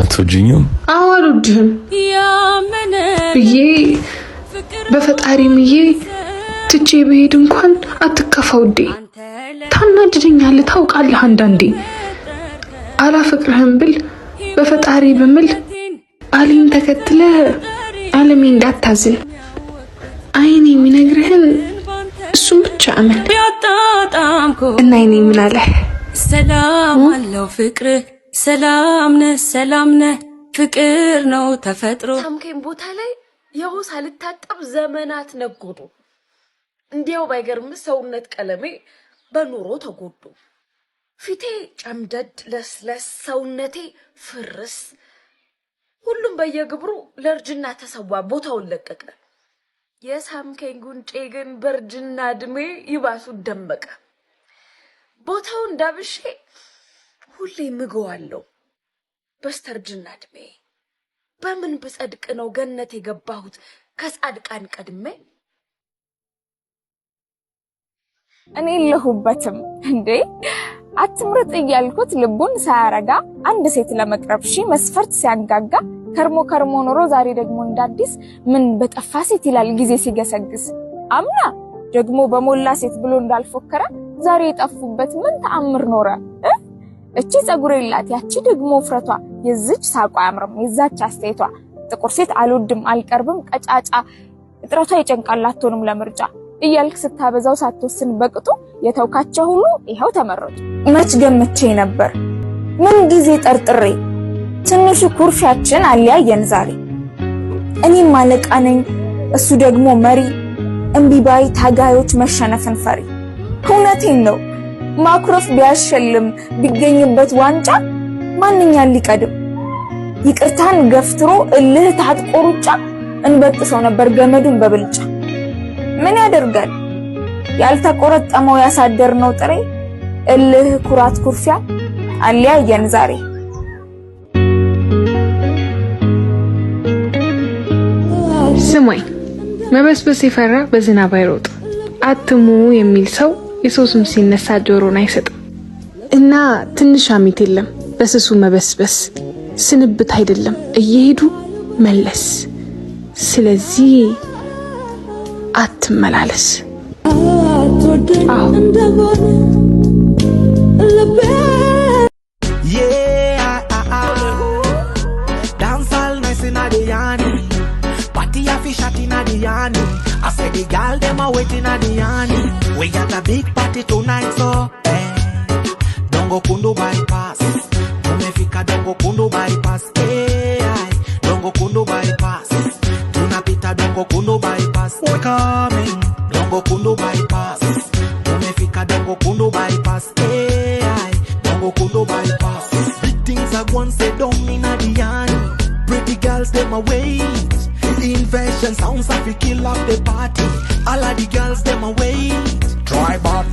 አትወጂኝም? አዎ አልወድህም ብዬ በፈጣሪምዬ ትቼ ብሄድ እንኳን አትከፋው ውዴ። ታናድደኛለህ ታውቃለህ። አንዳንዴ አላፈቅርህም ብል በፈጣሪ ብምል አሊን ተከትለ ዓለሜ እንዳታዝን አይኔ የሚነግርህን እሱም ብቻ አመን እና አይኔ ምን አለ ሰላም አለው ፍቅር ሰላም ነህ ፍቅር ነው ተፈጥሮ ታምከኝ ቦታ ላይ ያው ሳልታጠብ ዘመናት ነጎዱ። እንዲያው ባይገርም ሰውነት ቀለሜ በኑሮ ተጎዱ። ፊቴ ጨምደድ ለስለስ ሰውነቴ ፍርስ ሁሉም በየግብሩ ለርጅና ተሰዋ ቦታውን ለቀቀ። የሳምከኝ ጉንጬ ግን በርጅና እድሜ ይባሱ ደመቀ። ቦታው እንዳብሼ ሁሌ ምግዋለው በስተርጅና እድሜ በምን ብጸድቅ ነው ገነት የገባሁት ከጻድቃን ቀድሜ። እኔ ለሁበትም እንዴ አትምርጥ እያልኩት ልቡን ሳያረጋ አንድ ሴት ለመቅረብ መስፈርት ሲያንጋጋ ከርሞ ኖሮ ዛሬ ደግሞ እንዳዲስ ምን በጠፋ ሴት ይላል ጊዜ ሲገሰግስ። አምና ደግሞ በሞላ ሴት ብሎ እንዳልፎከረ ዛሬ የጠፉበት ምን ተአምር ኖረ። እቺ ጸጉር የላት ያቺ ደግሞ ፍረቷ የዝች ሳቋ አምረም የዛች አስተይቷ ጥቁር ሴት አልወድም አልቀርብም ቀጫጫ እጥረቷ ይጨንቃላቶንም ለምርጫ እያልክ ስታበዛው ሳትወስን በቅጡ የተውካቸው ሁሉ ይሄው ተመረጡ። መች ገመቼ ነበር ምን ጊዜ ጠርጥሬ ትንሹ ኩርፊያችን አለያየን ዛሬ። እኔም አለቃ ነኝ እሱ ደግሞ መሪ እምቢባይ ታጋዮች መሸነፍን ፈሪ። እውነቴን ነው ማኩረፍ ቢያሸልም ቢገኝበት ዋንጫ ማንኛን ሊቀድም ይቅርታን ገፍትሮ እልህ ታጥቆ ሩጫ እንበጥሰው ነበር ገመዱን በብልጫ። ምን ያደርጋል ያልተቆረጠመው ያሳደርነው ጥሬ እልህ ኩራት ኩርፊያ አለያየን ዛሬ። ስማኝ መበስበስ የፈራ በዝናብ አይሮጥ አትሙ የሚል ሰው የሰው ስም ሲነሳ ጆሮን አይሰጥም። እና ትንሽ አሚት የለም በስሱ መበስበስ ስንብት አይደለም እየሄዱ መለስ። ስለዚህ አትመላለስ። I said the girl them are waiting at the yani. We got a big party tonight so Dongo Kundu bypass Tumefika Dongo Kundu bypass Dongo Kundu bypass Tunapita Dongo Kundu bypass We're coming Dongo Kundu bypass Tumefika Dongo Kundu bypass Dongo Kundu bypass Big things are once they don't mean at the yani. Pretty girls them are wait. Invasion sounds like we kill off the party. All of the girls them away. Try back.